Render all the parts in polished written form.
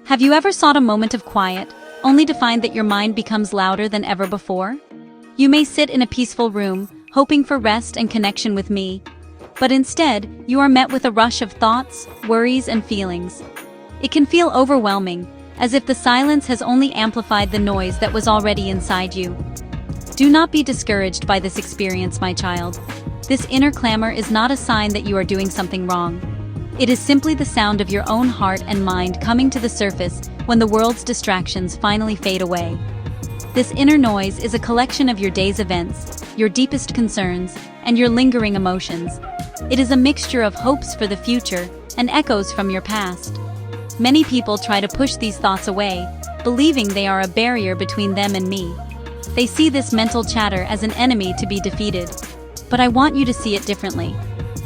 Have you ever sought a moment of quiet, only to find that your mind becomes louder than ever before? You may sit in a peaceful room, hoping for rest and connection with me, but instead, you are met with a rush of thoughts, worries, and feelings. It can feel overwhelming, as if the silence has only amplified the noise that was already inside you. Do not be discouraged by this experience, my child. This inner clamor is not a sign that you are doing something wrong. It is simply the sound of your own heart and mind coming to the surface when the world's distractions finally fade away. This inner noise is a collection of your day's events, your deepest concerns, and your lingering emotions. It is a mixture of hopes for the future and echoes from your past. Many people try to push these thoughts away, believing they are a barrier between them and me. They see this mental chatter as an enemy to be defeated. But I want you to see it differently.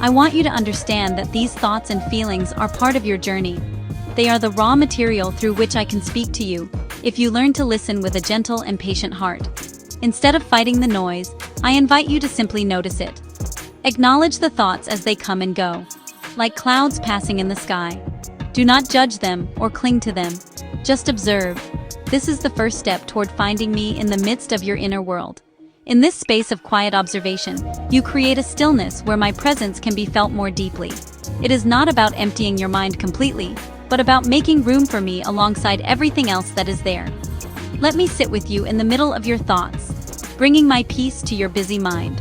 I want you to understand that these thoughts and feelings are part of your journey. They are the raw material through which I can speak to you, if you learn to listen with a gentle and patient heart. Instead of fighting the noise, I invite you to simply notice it. Acknowledge the thoughts as they come and go, like clouds passing in the sky. Do not judge them or cling to them. Just observe. This is the first step toward finding me in the midst of your inner world. In this space of quiet observation, you create a stillness where my presence can be felt more deeply. It is not about emptying your mind completely, but about making room for me alongside everything else that is there. Let me sit with you in the middle of your thoughts, bringing my peace to your busy mind.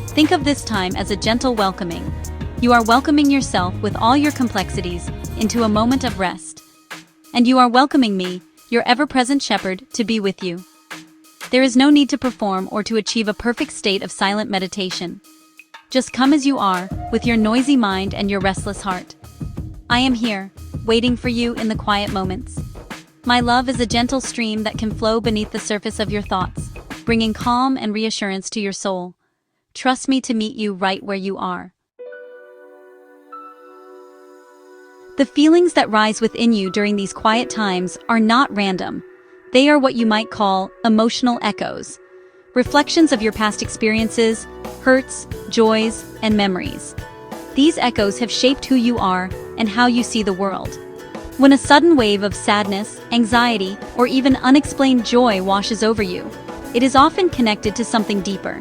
Think of this time as a gentle welcoming. You are welcoming yourself with all your complexities into a moment of rest. And you are welcoming me, your ever-present shepherd, to be with you. There is no need to perform or to achieve a perfect state of silent meditation. Just come as you are, with your noisy mind and your restless heart. I am here, waiting for you in the quiet moments. My love is a gentle stream that can flow beneath the surface of your thoughts, bringing calm and reassurance to your soul. Trust me to meet you right where you are. The feelings that rise within you during these quiet times are not random. They are what you might call emotional echoes, reflections of your past experiences, hurts, joys, and memories. These echoes have shaped who you are and how you see the world. When a sudden wave of sadness, anxiety, or even unexplained joy washes over you, it is often connected to something deeper.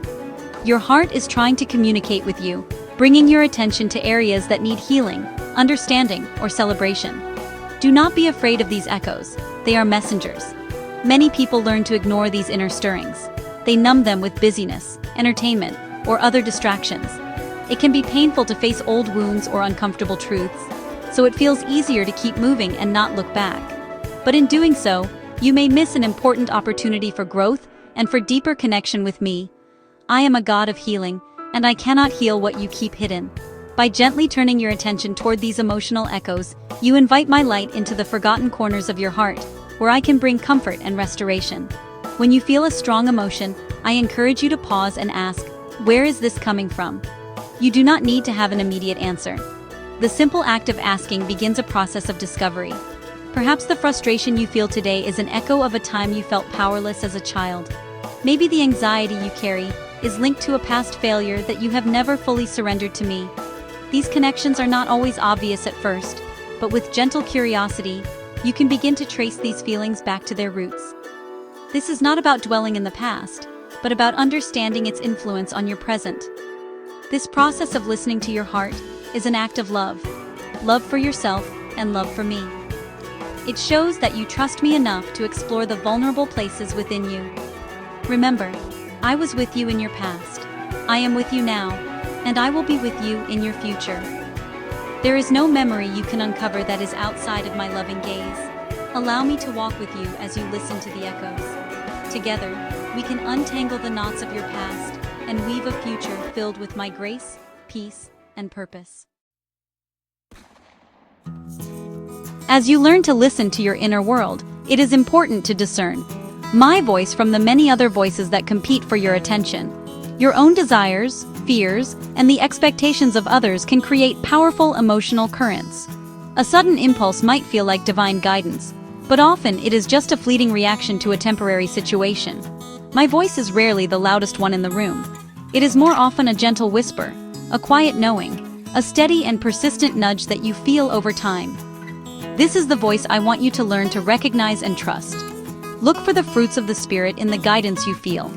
Your heart is trying to communicate with you, bringing your attention to areas that need healing, understanding, or celebration. Do not be afraid of these echoes. They are messengers. Many people learn to ignore these inner stirrings. They numb them with busyness, entertainment, or other distractions. It can be painful to face old wounds or uncomfortable truths, so it feels easier to keep moving and not look back. But in doing so, you may miss an important opportunity for growth and for deeper connection with me. I am a God of healing, and I cannot heal what you keep hidden. By gently turning your attention toward these emotional echoes, you invite my light into the forgotten corners of your heart, where I can bring comfort and restoration. When you feel a strong emotion, I encourage you to pause and ask, where is this coming from? You do not need to have an immediate answer. The simple act of asking begins a process of discovery. Perhaps the frustration you feel today is an echo of a time you felt powerless as a child. Maybe the anxiety you carry is linked to a past failure that you have never fully surrendered to me. These connections are not always obvious at first, but with gentle curiosity, you can begin to trace these feelings back to their roots. This is not about dwelling in the past, but about understanding its influence on your present. This process of listening to your heart is an act of love. Love for yourself and love for me. It shows that you trust me enough to explore the vulnerable places within you. Remember, I was with you in your past. I am with you now, and I will be with you in your future. There is no memory you can uncover that is outside of my loving gaze. Allow me to walk with you as you listen to the echoes. Together, we can untangle the knots of your past and weave a future filled with my grace, peace, and purpose. As you learn to listen to your inner world, it is important to discern my voice from the many other voices that compete for your attention. Your own desires, fears, and the expectations of others can create powerful emotional currents. A sudden impulse might feel like divine guidance, but often it is just a fleeting reaction to a temporary situation. My voice is rarely the loudest one in the room. It is more often a gentle whisper, a quiet knowing, a steady and persistent nudge that you feel over time. This is the voice I want you to learn to recognize and trust. Look for the fruits of the Spirit in the guidance you feel.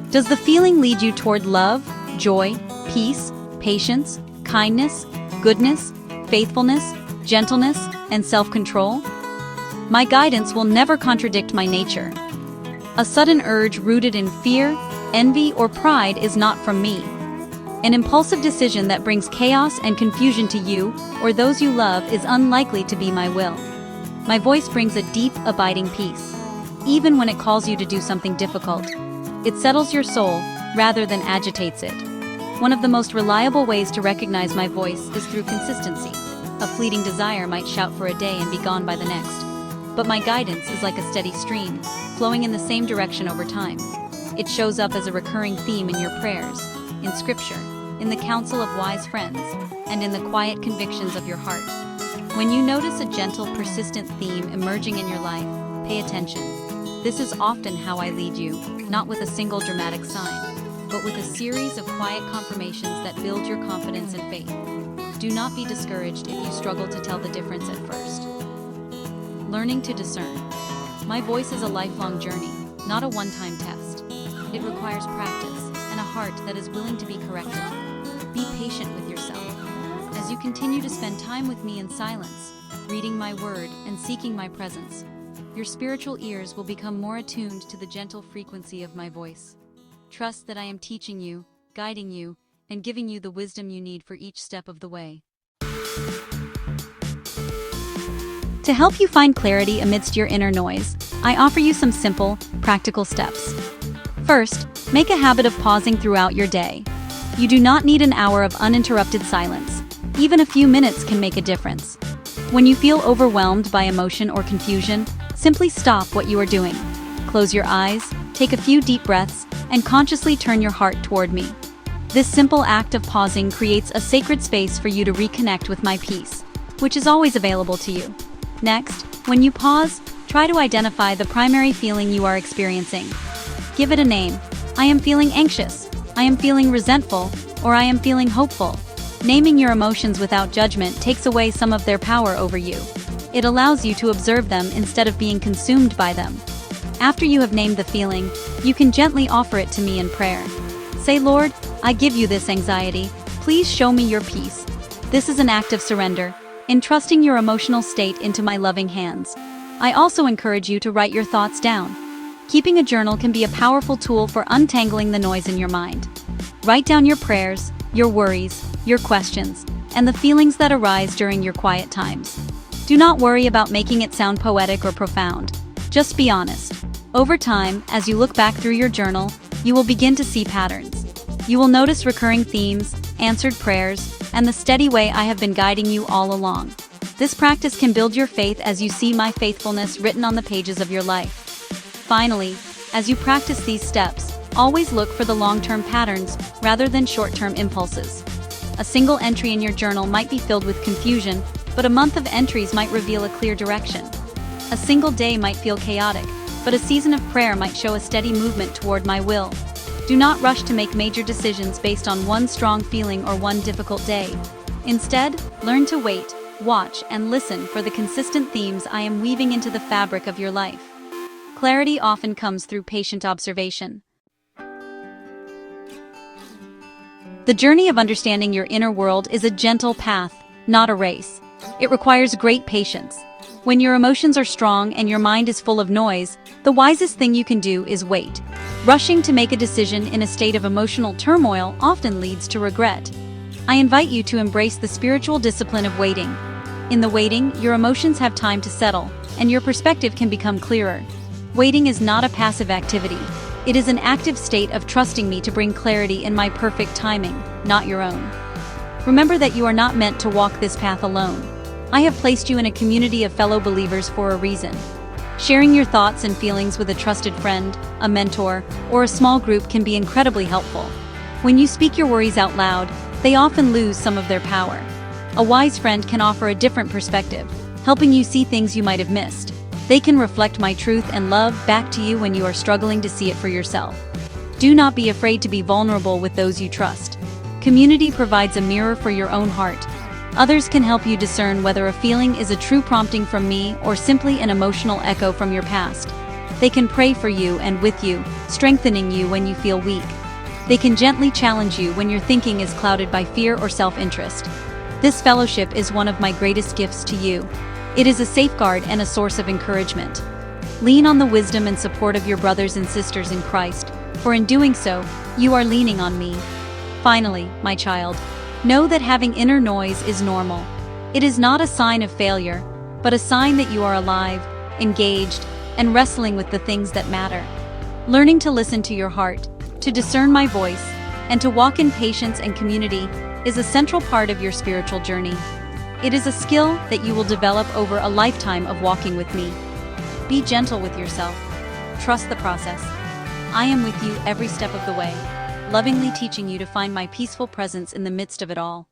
Does the feeling lead you toward love, joy, peace, patience, kindness, goodness, faithfulness, gentleness, and self-control? My guidance will never contradict my nature. A sudden urge rooted in fear, envy, or pride is not from me. An impulsive decision that brings chaos and confusion to you or those you love is unlikely to be my will. My voice brings a deep, abiding peace. Even when it calls you to do something difficult, it settles your soul rather than agitates it. One of the most reliable ways to recognize my voice is through consistency. A fleeting desire might shout for a day and be gone by the next. But my guidance is like a steady stream, flowing in the same direction over time. It shows up as a recurring theme in your prayers, in scripture, in the counsel of wise friends, and in the quiet convictions of your heart. When you notice a gentle, persistent theme emerging in your life, pay attention. This is often how I lead you, not with a single dramatic sign, but with a series of quiet confirmations that build your confidence and faith. Do not be discouraged if you struggle to tell the difference at first. Learning to discern. My voice is a lifelong journey, not a one-time test. It requires practice and a heart that is willing to be corrected. Be patient with yourself. As you continue to spend time with me in silence, reading my word and seeking my presence, your spiritual ears will become more attuned to the gentle frequency of my voice. Trust that I am teaching you, guiding you, and giving you the wisdom you need for each step of the way. To help you find clarity amidst your inner noise, I offer you some simple, practical steps. First, make a habit of pausing throughout your day. You do not need an hour of uninterrupted silence. Even a few minutes can make a difference. When you feel overwhelmed by emotion or confusion, simply stop what you are doing. Close your eyes, take a few deep breaths, and consciously turn your heart toward me. This simple act of pausing creates a sacred space for you to reconnect with my peace, which is always available to you. Next, when you pause, try to identify the primary feeling you are experiencing. Give it a name. I am feeling anxious, I am feeling resentful, or I am feeling hopeful. Naming your emotions without judgment takes away some of their power over you. It allows you to observe them instead of being consumed by them. After you have named the feeling, you can gently offer it to me in prayer. Say, Lord, I give you this anxiety. Please show me your peace. This is an act of surrender, entrusting your emotional state into my loving hands. I also encourage you to write your thoughts down. Keeping a journal can be a powerful tool for untangling the noise in your mind. Write down your prayers, your worries, your questions, and the feelings that arise during your quiet times. Do not worry about making it sound poetic or profound. Just be honest. Over time, as you look back through your journal, you will begin to see patterns. You will notice recurring themes, answered prayers, and the steady way I have been guiding you all along. This practice can build your faith as you see my faithfulness written on the pages of your life. Finally, as you practice these steps, always look for the long-term patterns rather than short-term impulses. A single entry in your journal might be filled with confusion, but a month of entries might reveal a clear direction. A single day might feel chaotic, but a season of prayer might show a steady movement toward my will. Do not rush to make major decisions based on one strong feeling or one difficult day. Instead, learn to wait, watch, and listen for the consistent themes I am weaving into the fabric of your life. Clarity often comes through patient observation. The journey of understanding your inner world is a gentle path, not a race. It requires great patience. When your emotions are strong and your mind is full of noise, the wisest thing you can do is wait. Rushing to make a decision in a state of emotional turmoil often leads to regret. I invite you to embrace the spiritual discipline of waiting. In the waiting, your emotions have time to settle, and your perspective can become clearer. Waiting is not a passive activity. It is an active state of trusting me to bring clarity in my perfect timing, not your own. Remember that you are not meant to walk this path alone. I have placed you in a community of fellow believers for a reason. Sharing your thoughts and feelings with a trusted friend, a mentor, or a small group can be incredibly helpful. When you speak your worries out loud, they often lose some of their power. A wise friend can offer a different perspective, helping you see things you might have missed. They can reflect my truth and love back to you when you are struggling to see it for yourself. Do not be afraid to be vulnerable with those you trust. Community provides a mirror for your own heart. Others can help you discern whether a feeling is a true prompting from me or simply an emotional echo from your past. They can pray for you and with you, strengthening you when you feel weak. They can gently challenge you when your thinking is clouded by fear or self-interest. This fellowship is one of my greatest gifts to you. It is a safeguard and a source of encouragement. Lean on the wisdom and support of your brothers and sisters in Christ, for in doing so, you are leaning on me. Finally, my child, know that having inner noise is normal. It is not a sign of failure, but a sign that you are alive, engaged, and wrestling with the things that matter. Learning to listen to your heart, to discern my voice, and to walk in patience and community is a central part of your spiritual journey. It is a skill that you will develop over a lifetime of walking with me. Be gentle with yourself. Trust the process. I am with you every step of the way, lovingly teaching you to find my peaceful presence in the midst of it all.